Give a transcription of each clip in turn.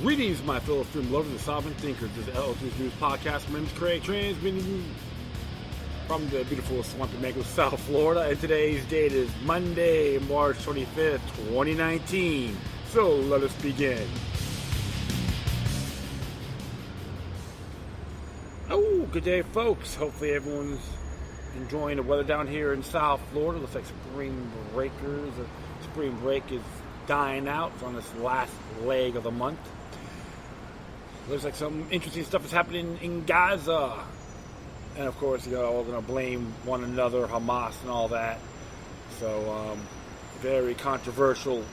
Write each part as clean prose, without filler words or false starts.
Greetings, my fellow film lovers and sovereign thinkers. This is LOT's News Podcast. My name is Craig, transmitting from the beautiful Swampy Mango, South Florida. And today's date is Monday, March 25th, 2019. So let us begin. Oh, good day, folks. Hopefully everyone's enjoying the weather down here in South Florida. Looks like spring breakers. Spring break is dying out. It's on this last leg of the month. Looks like some interesting stuff is happening in Gaza. And of course, you know, all going to blame one another, Hamas and all that. So, very controversial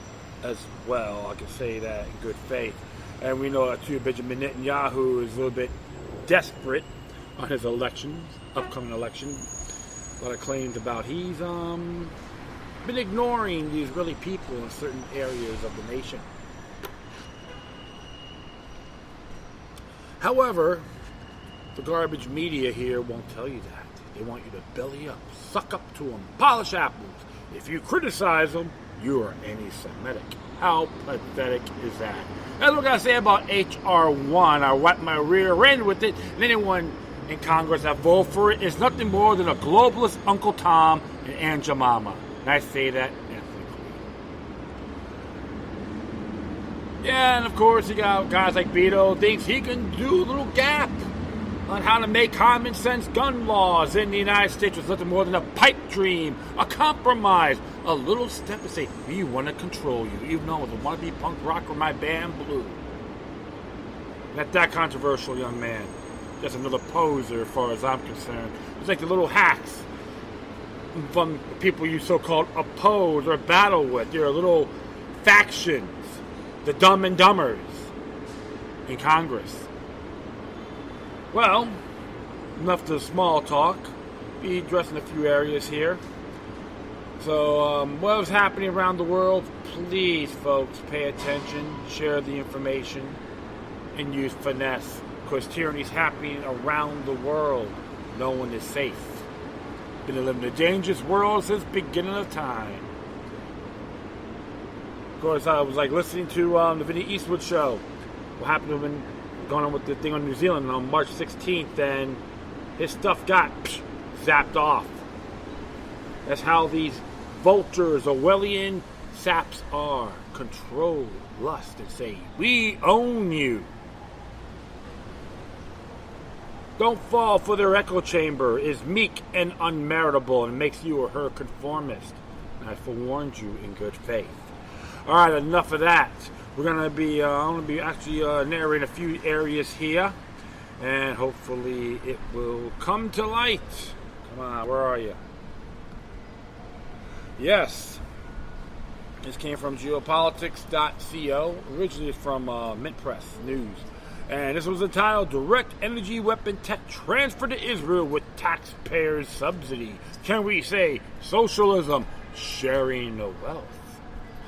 as well. I can say that in good faith. And we know that too, Benjamin Netanyahu is a little bit desperate on his upcoming election. A lot of claims about he's been ignoring the Israeli people in certain areas of the nation. However, the garbage media here won't tell you that. They want you to belly up, suck up to them, polish apples. If you criticize them, you are anti-Semitic. How pathetic is that? That's what I gotta say about H.R. 1. I wiped my rear end with it, and anyone in Congress that voted for it is nothing more than a globalist Uncle Tom and Aunt Jemima. And I say that ethically. Yeah, and of course, you got guys like Beto thinks he can do a little gap on how to make common sense gun laws in the United States with nothing more than a pipe dream, a compromise, a little step to say, we want to control you, even though I want to be punk rock or my band Blue. Not that controversial, young man. Just another poser as far as I'm concerned. It's like the little hacks from people you so-called oppose or battle with. They're little factions, the dumb and dumbers in Congress. Well, enough to small talk. Be addressing a few areas here. So, what is happening around the world? Please, folks, pay attention, share the information, and use finesse. Because tyranny is happening around the world. No one is safe. Been living in a dangerous world since the beginning of time. Of course, I was listening to the Vinny Eastwood show. What happened when going on with the thing on New Zealand on March 16th, and his stuff got zapped off. That's how these vultures, Orwellian saps are. Control, lust, and say, we own you. Don't fall for their echo chamber, is meek and unmeritable and makes you or her conformist. And I forewarned you in good faith. Alright, enough of that. We're going to be, I'm going to be actually narrating a few areas here. And hopefully it will come to light. Come on, where are you? Yes. This came from geopolitics.co. Originally from Mint Press News. And this was entitled, Direct Energy Weapon Tech Transfer to Israel with Taxpayers Subsidy. Can we say socialism sharing the wealth?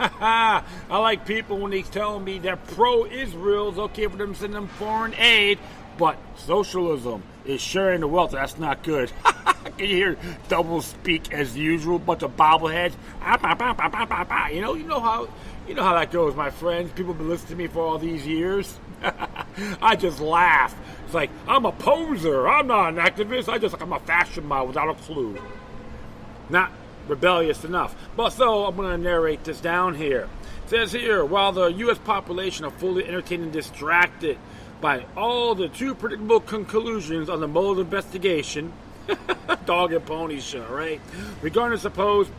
I like people when they tell me they're pro-Israel. It's okay for them to send them foreign aid, but socialism is sharing the wealth. That's not good. Can you hear double speak as usual? Bunch of bobbleheads. You know how that goes, my friends. People have been listening to me for all these years. I just laugh. It's like, I'm a poser. I'm not an activist. I'm a fashion model without a clue. Not rebellious enough. But so, I'm going to narrate this down here. It says here, while the U.S. population are fully entertained and distracted by all the too predictable conclusions on the Mueller investigation, dog and pony show, right? Regarding the supposed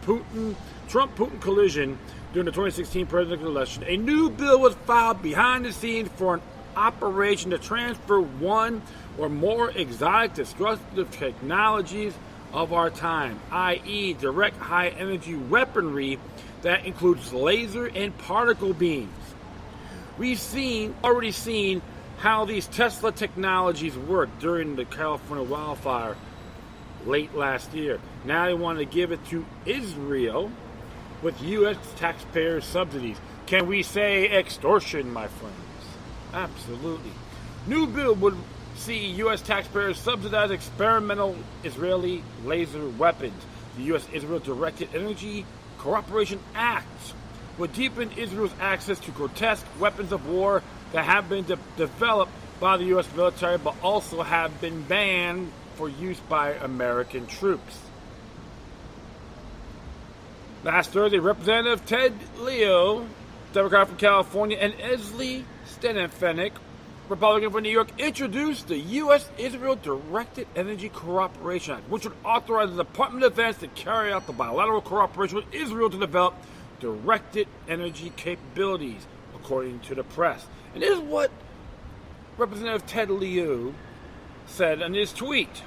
Trump-Putin collision during the 2016 presidential election, a new bill was filed behind the scenes for an operation to transfer one or more exotic destructive technologies of our time, i.e. direct high-energy weaponry that includes laser and particle beams. We've already seen how these Tesla technologies work during the California wildfire late last year. Now they want to give it to Israel with U.S. taxpayers subsidies. Can we say extortion, my friends? Absolutely. New bill would see U.S. taxpayers subsidize experimental Israeli laser weapons. The U.S.-Israel Directed Energy Cooperation Act would deepen Israel's access to grotesque weapons of war that have been developed by the U.S. military but also have been banned for use by American troops. Last Thursday, Representative Ted Leo, Democrat from California, and Esli Stefanik, Republican from New York, introduced the U.S.-Israel Directed Energy Cooperation Act, which would authorize the Department of Defense to carry out the bilateral cooperation with Israel to develop directed energy capabilities, according to the press. And this is what Representative Ted Leo said in his tweet.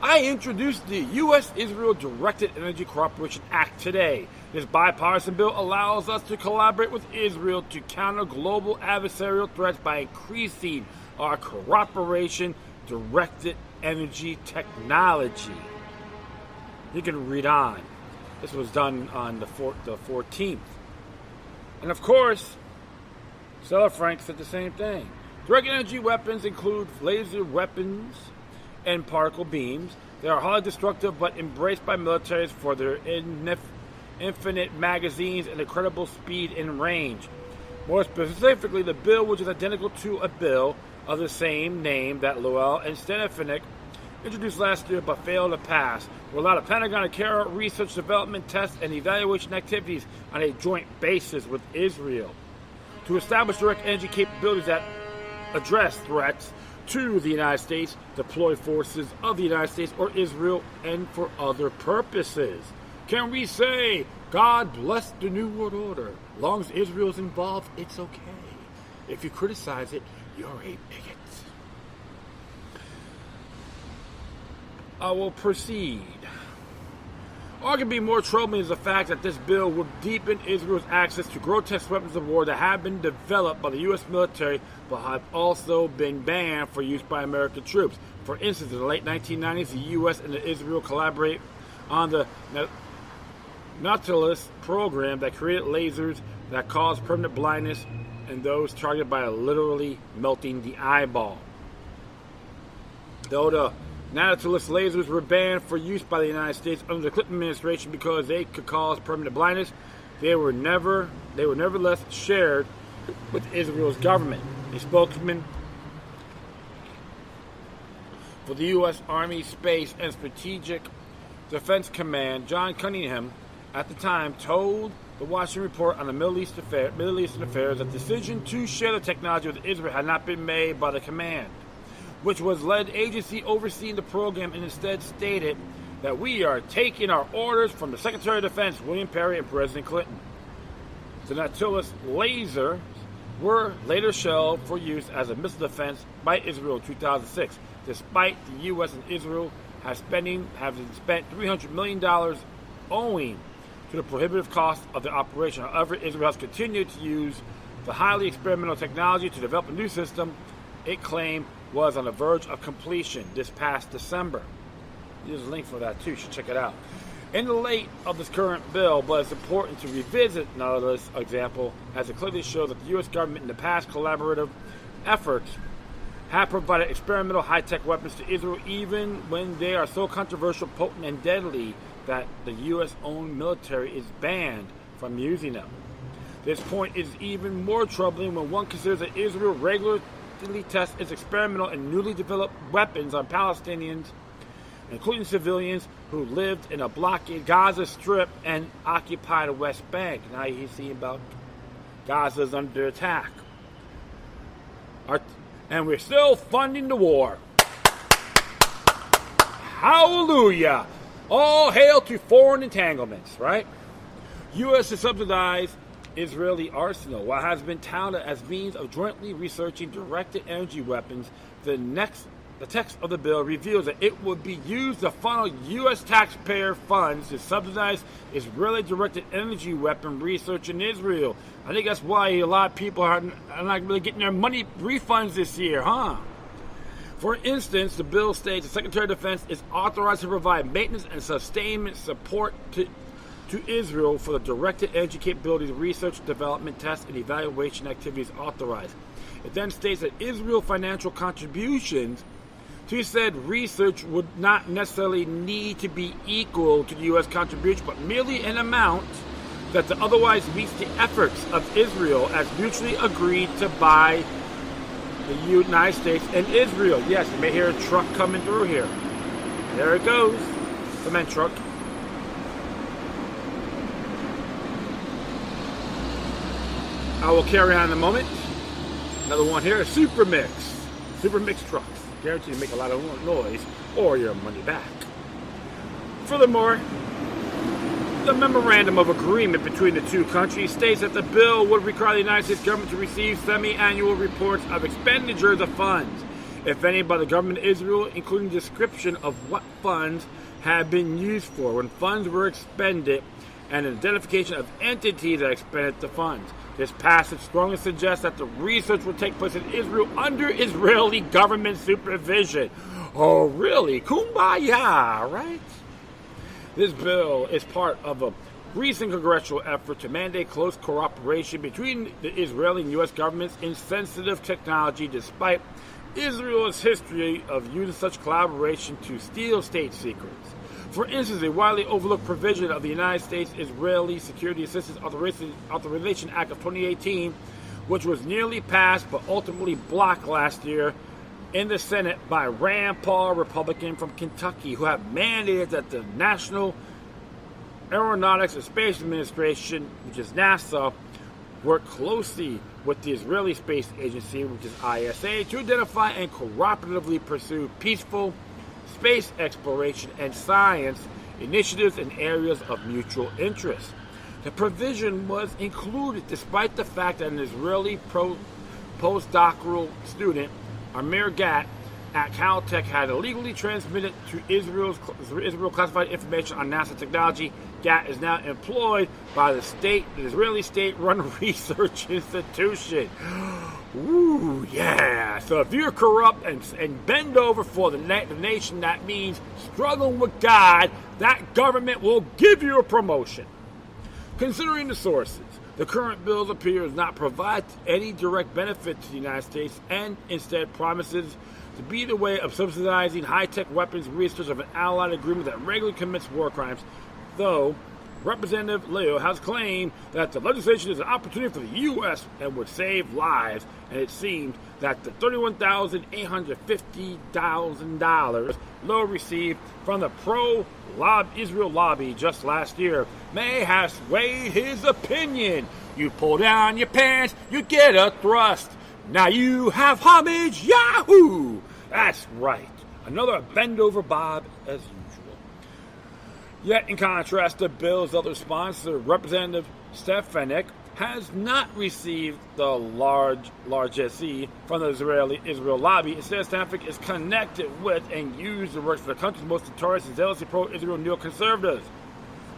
I introduced the U.S.-Israel Directed Energy Cooperation Act today. This bipartisan bill allows us to collaborate with Israel to counter global adversarial threats by increasing our cooperation directed energy technology. You can read on. This was done on the 14th. And of course, Stella Frank said the same thing. Directed energy weapons include laser weapons and particle beams. They are highly destructive but embraced by militaries for their infinite magazines and incredible speed and range. More specifically, the bill, which is identical to a bill of the same name that Lowell and Stefanik introduced last year but failed to pass, will allow the Pentagon to carry out research, development, test, and evaluation activities on a joint basis with Israel to establish direct energy capabilities that address threats to the United States, deploy forces of the United States or Israel, and for other purposes. Can we say, God bless the New World Order? As long as Israel's involved, it's okay. If you criticize it, you're a bigot. I will proceed. Arguably more troubling is the fact that this bill would deepen Israel's access to grotesque weapons of war that have been developed by the U.S. military but have also been banned for use by American troops. For instance, in the late 1990s, the U.S. and Israel collaborate on the Nautilus program that created lasers that cause permanent blindness in those targeted by literally melting the eyeball. Though the Nautilus lasers were banned for use by the United States under the Clinton administration because they could cause permanent blindness, they were nevertheless shared with Israel's government. A spokesman for the U.S. Army Space and Strategic Defense Command, John Cunningham, at the time told the Washington Report on the Middle Eastern Affairs that the decision to share the technology with Israel had not been made by the command, which was led agency overseeing the program, and instead stated that we are taking our orders from the Secretary of Defense, William Perry, and President Clinton. The Nautilus lasers were later shelved for use as a missile defense by Israel in 2006, despite the U.S. and Israel having spent $300 million owing to the prohibitive cost of the operation. However, Israel has continued to use the highly experimental technology to develop a new system it claimed was on the verge of completion this past December. There's a link for that too. You should check it out. In the light of this current bill, but it's important to revisit Nautilus example, as it clearly shows that the U.S. government in the past collaborative efforts have provided experimental high-tech weapons to Israel, even when they are so controversial, potent, and deadly that the U.S.-owned military is banned from using them. This point is even more troubling when one considers that Israel regularly tests its experimental and newly developed weapons on Palestinians, including civilians who lived in a blockaded Gaza Strip and occupied the West Bank. Now you see about Gaza's under attack. And we're still funding the war. Hallelujah! All hail to foreign entanglements, right? U.S. has subsidized Israeli arsenal, what has been touted as means of jointly researching directed energy weapons. The text of the bill reveals that it would be used to funnel U.S. taxpayer funds to subsidize Israeli directed energy weapon research in Israel. I think that's why a lot of people are not really getting their money refunds this year, huh? For instance, the bill states the Secretary of Defense is authorized to provide maintenance and sustainment support to Israel for the directed energy capabilities, research, development, test, and evaluation activities authorized. It then states that Israel financial contributions to said research would not necessarily need to be equal to the U.S. contribution, but merely an amount that otherwise meets the efforts of Israel as mutually agreed to by the United States and Israel. Yes, you may hear a truck coming through here. There it goes. Cement truck. I will carry on in a moment. Another one here, Super Mix trucks. Guaranteed to make a lot of noise or your money back. Furthermore, the memorandum of agreement between the two countries states that the bill would require the United States government to receive semi-annual reports of expenditures of funds, if any, by the government of Israel, including description of what funds have been used for, when funds were expended, and an identification of entities that expended the funds. This passage strongly suggests that the research will take place in Israel under Israeli government supervision. Oh, really? Kumbaya, right? This bill is part of a recent congressional effort to mandate close cooperation between the Israeli and U.S. governments in sensitive technology, despite Israel's history of using such collaboration to steal state secrets. For instance, a widely overlooked provision of the United States-Israeli Security Assistance Authorization Act of 2018, which was nearly passed but ultimately blocked last year in the Senate by Rand Paul, Republican from Kentucky, who have mandated that the National Aeronautics and Space Administration, which is NASA, work closely with the Israeli Space Agency, which is ISA, to identify and cooperatively pursue peaceful space exploration and science initiatives in areas of mutual interest. The provision was included despite the fact that an Israeli postdoctoral student, Amir Gat, at Caltech had illegally transmitted to Israel classified information on NASA technology. Gat is now employed by the Israeli state-run research institution. Ooh, yeah. So if you're corrupt and bend over for the nation, that means struggling with God, that government will give you a promotion. Considering the sources, the current bill appears not provide any direct benefit to the United States and instead promises to be the way of subsidizing high-tech weapons research of an allied agreement that regularly commits war crimes, though Representative Leo has claimed that the legislation is an opportunity for the U.S. and would save lives, and it seemed that the $31,850,000 Leo received from the pro-Israel lobby just last year may have swayed his opinion. You pull down your pants, you get a thrust. Now you have homage, yahoo! That's right. Another bend over Bob as usual. Yet, in contrast, the bill's other sponsor, Representative Stefanik, has not received the largesse from the Israel lobby. Instead, Stefanik is connected with and used to work for the country's most notorious and zealously pro-Israel neoconservatives,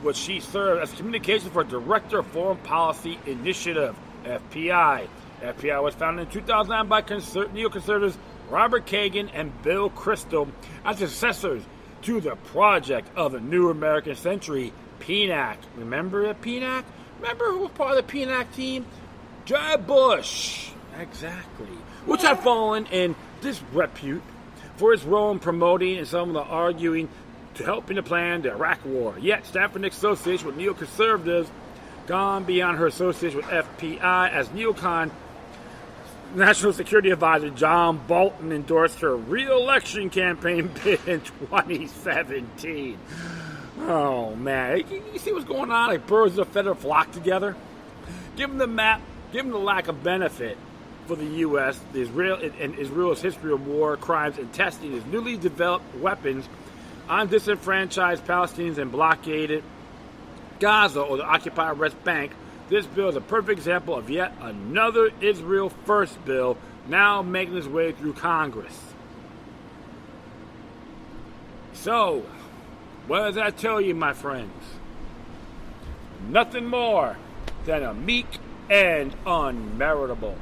which she served as communications for Director of Foreign Policy Initiative, FPI. FPI was founded in 2009 by neoconservatives Robert Kagan and Bill Kristol as successors to the project of the New American Century, PNAC. Remember PNAC? Remember who was part of the PNAC team? Jeb Bush. Exactly. Which had fallen in disrepute for its role in promoting and some of the arguing to helping to plan the Iraq War. Yet, Stefanik's association with neoconservatives gone beyond her association with FPI as neocon National Security Advisor John Bolton endorsed her re-election campaign bid in 2017. Oh, man. You see what's going on? Like birds of a feather flock together? Given the lack of benefit for the U.S., Israel's history of war, crimes, and testing its newly developed weapons on disenfranchised Palestinians and blockaded Gaza or the occupied West Bank, this bill is a perfect example of yet another Israel First bill now making its way through Congress. So, what does that tell you, my friends? Nothing more than a meek and unmeritable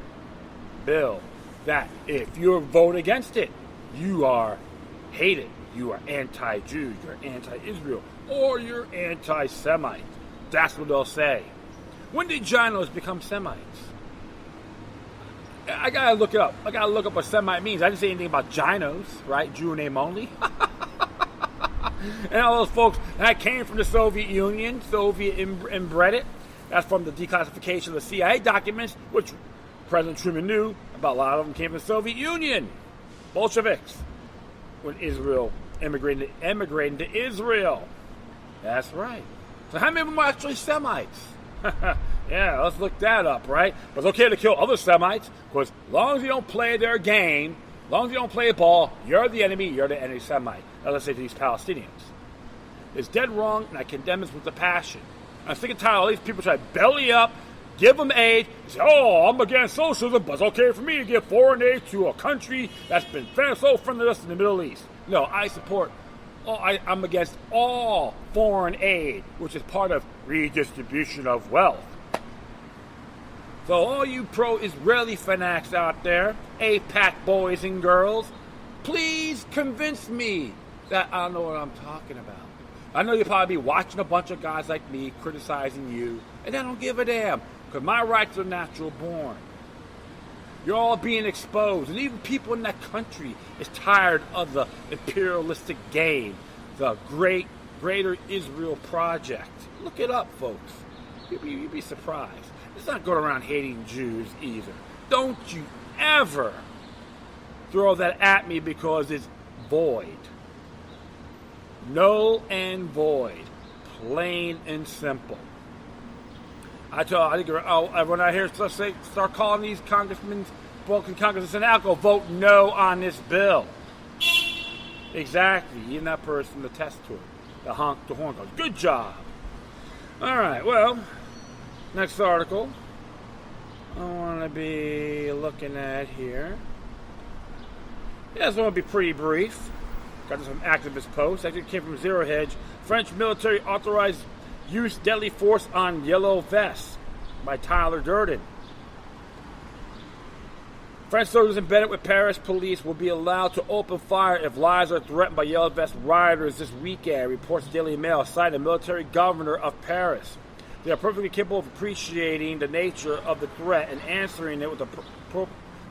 bill that if you vote against it, you are hated, you are anti-Jew, you're anti-Israel, or you're anti-Semite. That's what they'll say. When did Ginos become Semites? I gotta look it up. I gotta look up what Semite means. I didn't say anything about Ginos, right? Jew name only. And all those folks that came from the Soviet Union, Soviet inbred it, That's from the declassification of the CIA documents, which President Truman knew about. A lot of them came from the Soviet Union, Bolsheviks, when Israel immigrated to Israel. That's right. So how many of them are actually Semites? Yeah, let's look that up, right? But it's okay to kill other Semites, because as long as you don't play their game, as long as you don't play ball, you're the enemy, you're the anti-Semite. Now let's say to these Palestinians. It's dead wrong, and I condemn this with a passion. I'm sick and tired of all these people try to belly up, give them aid, say, oh, I'm against socialism, but it's okay for me to give foreign aid to a country that's been so friendly to us in the Middle East. No, I support, I'm against all foreign aid, which is part of redistribution of wealth. So all you pro-Israeli fanatics out there, AIPAC boys and girls, please convince me that I know what I'm talking about. I know you'll probably be watching a bunch of guys like me criticizing you, and I don't give a damn, because my rights are natural born. You're all being exposed, and even people in that country is tired of the imperialistic game, the Greater Israel Project. Look it up, folks. You'd be surprised. It's not going around hating Jews either. Don't you ever throw that at me, because it's void. Null and void. Plain and simple. When I hear start calling these congressmen, Republican congressmen, I'll go vote no on this bill. Exactly. Even that person, the test to it. The horn goes, good job. All right, well, next article I want to be looking at here. Yeah, this one will be pretty brief. Got this from activist post. Actually came from Zero Hedge. French military authorized use deadly force on yellow vests by Tyler Durden. French soldiers embedded with Paris police will be allowed to open fire if lives are threatened by yellow vest rioters this weekend, reports Daily Mail, citing the military governor of Paris. They are perfectly capable of appreciating the nature of the threat and answering it with a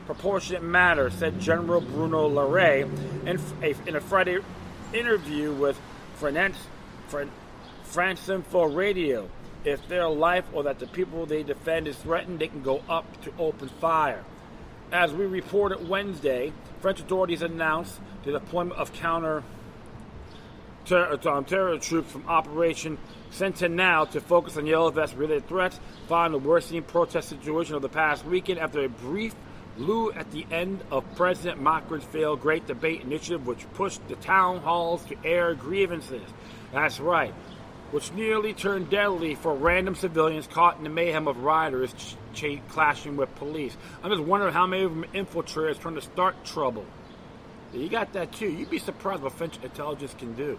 proportionate manner, said General Bruno Larrey in a Friday interview with France Info Radio. If their life or that the people they defend is threatened, they can go up to open fire. As we reported Wednesday, French authorities announced the deployment of terror troops from Operation Sentinel to focus on yellow vest-related threats, following the worsening protest situation of the past weekend after a brief lull at the end of President Macron's failed Great Debate initiative, which pushed the town halls to air grievances. That's right, which nearly turned deadly for random civilians caught in the mayhem of rioters clashing with police. I'm just wondering how many of them infiltrators trying to start trouble. You got that too. You'd be surprised what French intelligence can do.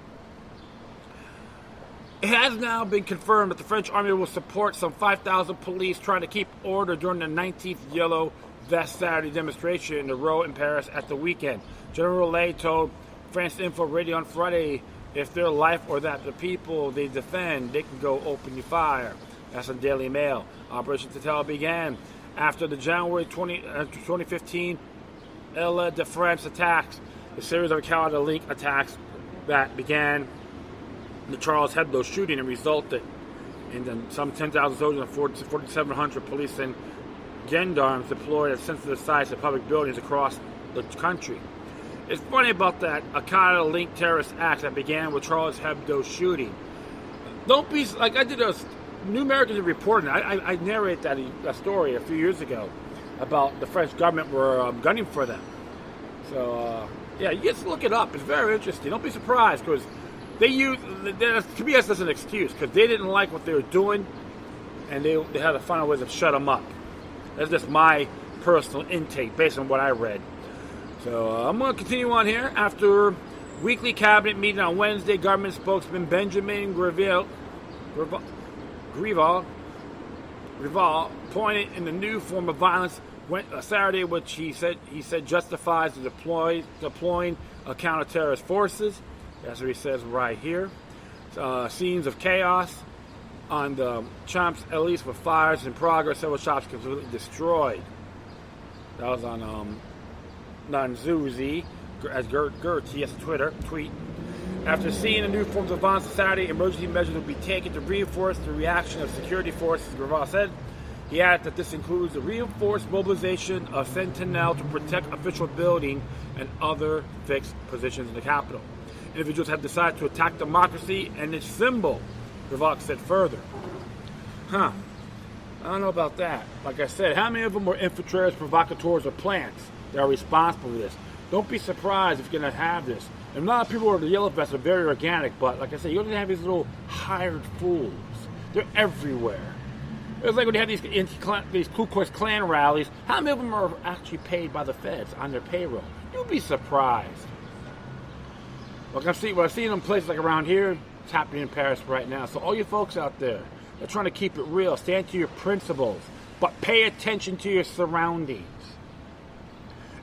It has now been confirmed that the French army will support some 5,000 police trying to keep order during the 19th Yellow Vest Saturday demonstration in the row in Paris at the weekend. General Lay told France Info Radio on Friday, if their life or that the people they defend, they can go open fire. That's in Daily Mail. Operation Sentinel began after the January 2015 Ile de France attacks, a series of counter-link attacks that began the Charles Hebdo shooting and resulted in some 10,000 soldiers and 4,700 police and gendarmes deployed at sensitive sites of public buildings across the country. It's funny about that Al-Qaeda-linked terrorist act that began with Charles Hebdo shooting. Don't be like I did. New Americans reporting. I narrated that story a few years ago about the French government were gunning for them. So yeah, you just look it up. It's very interesting. Don't be surprised because they use to me that's an excuse because they didn't like what they were doing, and they had to find ways to shut them up. That's just my personal intake based on what I read. So I'm going to continue on here. After weekly cabinet meeting on Wednesday, government spokesman Benjamin Griveaux pointed in the new form of violence Saturday, which he said justifies the deploying counter-terrorist forces. That's what he says right here. Scenes of chaos on the Champs-Élysées with fires in progress. Several shops completely destroyed. That was on Nanzuzi, as Gertie has a tweet. After seeing the new forms of violence in society, emergency measures will be taken to reinforce the reaction of security forces, Rivas said. He added that this includes the reinforced mobilization of Sentinel to protect official buildings and other fixed positions in the Capitol. Individuals have decided to attack democracy and its symbol, Rivas said further. I don't know about that. Like I said, how many of them were infiltrators, provocateurs, or plants that are responsible for this? Don't be surprised if you're going to have this. And a lot of people with the yellow vests are very organic, but like I said, you don't have these little hired fools. They're everywhere. It's like when you have these Ku Klux Klan rallies, how many of them are actually paid by the feds on their payroll? You'd be surprised. Like I've seen them places like around here. It's happening in Paris right now. So all you folks out there, they're trying to keep it real. Stand to your principles, but pay attention to your surroundings.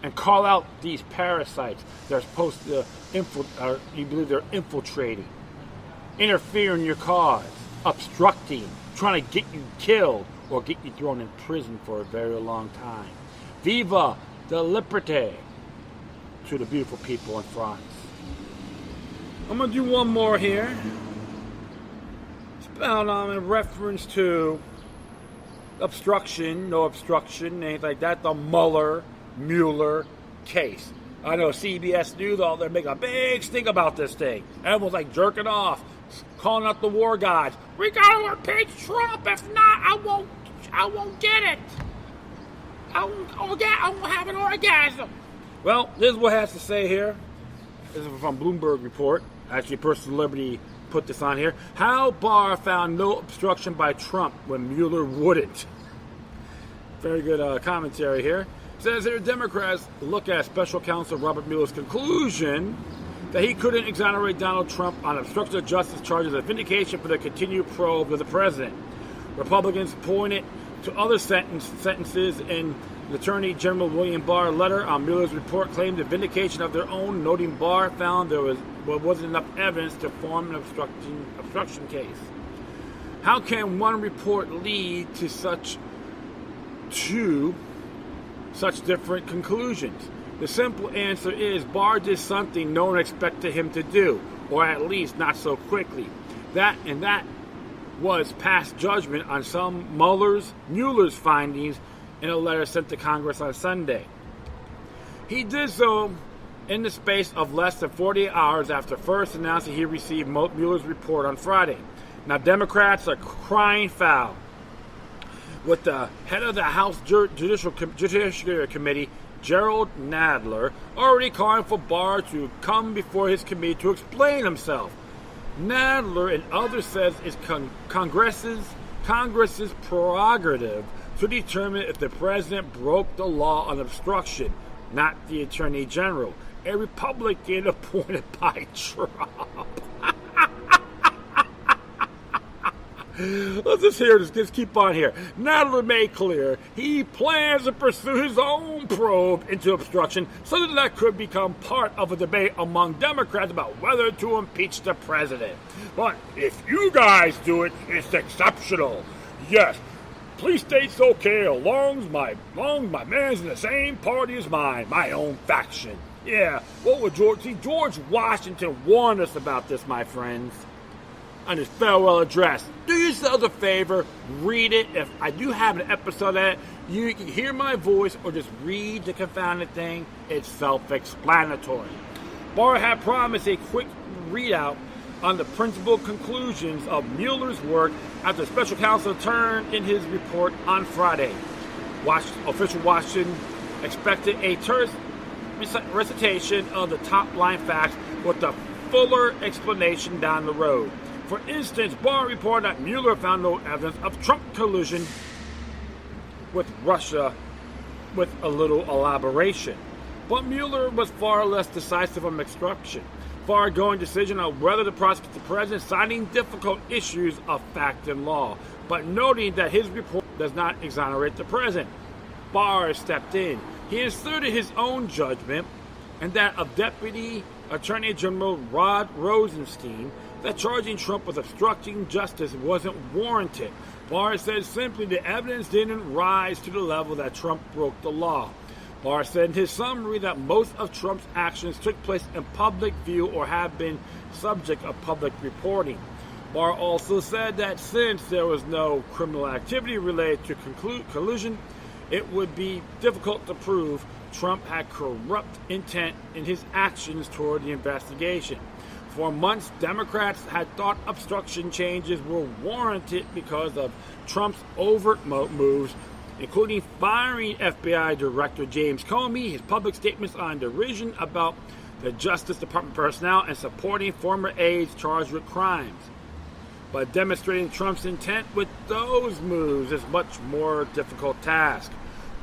And call out these parasites that are supposed to you believe they're infiltrating, interfering in your cause, obstructing, trying to get you killed or get you thrown in prison for a very long time. Viva la liberté to the beautiful people in France. I'm going to do one more here. It's about in reference to obstruction, no obstruction, anything like that, the Mueller case. I know CBS News, they're making a big stink about this thing. Everyone's like jerking off, calling out the war gods. We gotta impeach Trump. If not, I won't get it. I won't have an orgasm. Well, this is what it has to say here. This is from Bloomberg Report. Actually, Personal Liberty put this on here. How Barr found no obstruction by Trump when Mueller wouldn't. Very good commentary here. Says here, Democrats look at Special Counsel Robert Mueller's conclusion that he couldn't exonerate Donald Trump on obstruction of justice charges as vindication for the continued probe of the president. Republicans pointed to other sentences in the Attorney General William Barr letter on Mueller's report claimed the vindication of their own, noting Barr found there wasn't enough evidence to form an obstruction case. How can one report lead to such different conclusions? The simple answer is Barr did something no one expected him to do, or at least not so quickly. That was past judgment on some Mueller's findings in a letter sent to Congress on Sunday. He did so in the space of less than 48 hours after first announcing he received Mueller's report on Friday. Now, Democrats are crying foul, with the head of the House Judiciary Committee, Gerald Nadler, already calling for Barr to come before his committee to explain himself. Nadler and others says it's Congress's prerogative to determine if the president broke the law on obstruction, not the Attorney General, a Republican appointed by Trump. Let's just hear this. Let's keep on here. Nadler made clear he plans to pursue his own probe into obstruction so that could become part of a debate among Democrats about whether to impeach the president. But if you guys do it, it's exceptional. Yes, police state's okay as long as my man's in the same party as mine, my own faction. Yeah, what would George Washington warned us about this, my friends, on his farewell address. Do yourselves a favor, read it. If I do have an episode of that, you can hear my voice or just read the confounded thing. It's self-explanatory. Barr had promised a quick readout on the principal conclusions of Mueller's work after special counsel turned in his report on Friday. Official Washington expected a terse recitation of the top-line facts with a fuller explanation down the road. For instance, Barr reported that Mueller found no evidence of Trump collusion with Russia, with a little elaboration. But Mueller was far less decisive on obstruction, far-going decision on whether to prosecute the president, citing difficult issues of fact and law, but noting that his report does not exonerate the president. Barr stepped in. He inserted his own judgment and that of Deputy Attorney General Rod Rosenstein that charging Trump with obstructing justice wasn't warranted. Barr said simply the evidence didn't rise to the level that Trump broke the law. Barr said in his summary that most of Trump's actions took place in public view or have been subject of public reporting. Barr also said that since there was no criminal activity related to collusion, it would be difficult to prove Trump had corrupt intent in his actions toward the investigation. For months, Democrats had thought obstruction changes were warranted because of Trump's overt moves, including firing FBI Director James Comey, his public statements on derision about the Justice Department personnel, and supporting former aides charged with crimes. But demonstrating Trump's intent with those moves is a much more difficult task.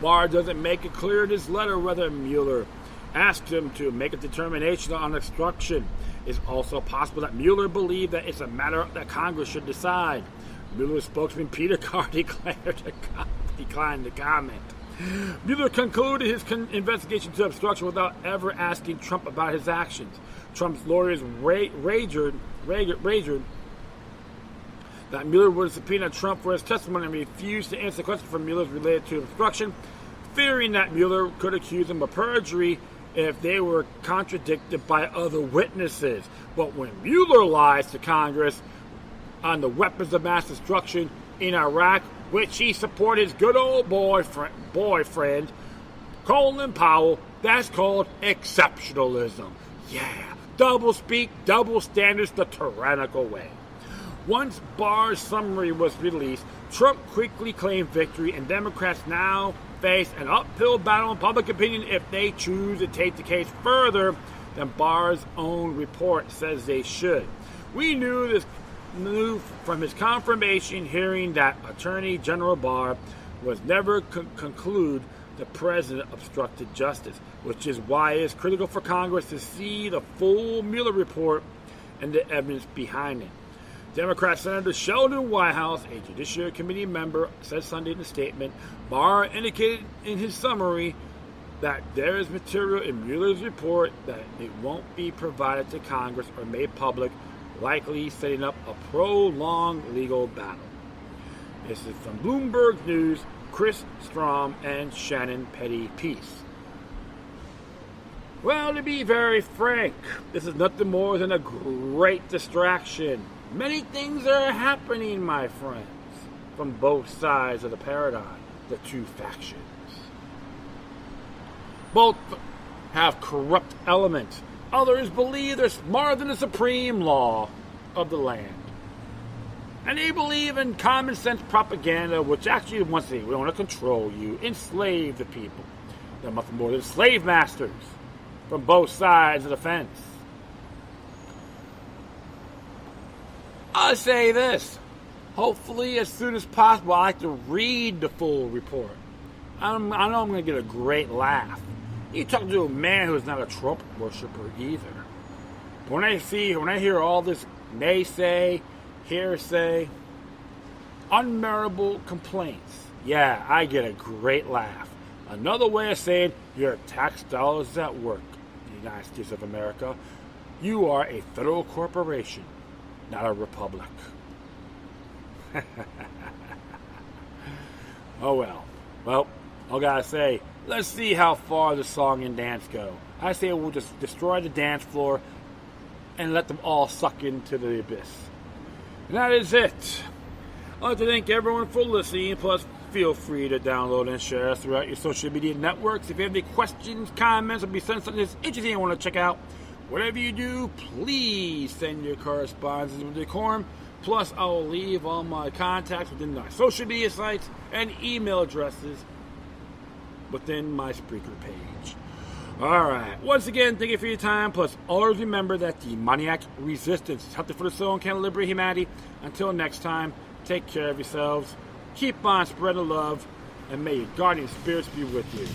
Barr doesn't make it clear in his letter whether Mueller asked him to make a determination on obstruction. It's also possible that Mueller believed that it's a matter that Congress should decide. Mueller's spokesman Peter Carr declined to comment. Mueller concluded his investigation to obstruction without ever asking Trump about his actions. Trump's lawyers wagered that Mueller would subpoena Trump for his testimony and refused to answer questions from Mueller related to obstruction, fearing that Mueller could accuse him of perjury if they were contradicted by other witnesses. But when Mueller lies to Congress on the weapons of mass destruction in Iraq, which he supported his good old boyfriend, Colin Powell, that's called exceptionalism. Yeah, double speak, double standards the tyrannical way. Once Barr's summary was released, Trump quickly claimed victory, and Democrats now face an uphill battle in public opinion if they choose to take the case further than Barr's own report says they should. We knew from his confirmation hearing that Attorney General Barr was never conclude the president obstructed justice, which is why it is critical for Congress to see the full Mueller report and the evidence behind it. Democrat Senator Sheldon Whitehouse, a Judiciary Committee member, said Sunday in a statement, Barr indicated in his summary that there is material in Mueller's report that it won't be provided to Congress or made public, likely setting up a prolonged legal battle. This is from Bloomberg News, Chris Strom and Shannon Petty-Peace. Well, to be very frank, this is nothing more than a great distraction. Many things are happening, my friends, from both sides of the paradigm, the two factions. Both have corrupt elements. Others believe they're smarter than the supreme law of the land. And they believe in common sense propaganda, which actually wants to want to control you, enslave the people. They're nothing more than slave masters from both sides of the fence. I'll say this. Hopefully, as soon as possible, I like to read the full report. I know I'm going to get a great laugh. You're talking to a man who's not a Trump worshiper either. When I hear all this naysay, hearsay, unmeritorious complaints, yeah, I get a great laugh. Another way of saying your tax dollars at work, the United States of America. You are a federal corporation, not a republic. Oh well. Well, I gotta say, let's see how far the song and dance go. I say we'll just destroy the dance floor and let them all suck into the abyss. And that is it. I'd like to thank everyone for listening. Plus, feel free to download and share us throughout your social media networks. If you have any questions, comments, or be sent something that's interesting you want to check out, whatever you do, please send your correspondence with decorum. Plus, I will leave all my contacts within my social media sites and email addresses within my Spreaker page. Alright, once again, thank you for your time. Plus, always remember that the demoniac resistance is healthy for the soul and can liberate humanity. Until next time, take care of yourselves, keep on spreading love, and may your guardian spirits be with you.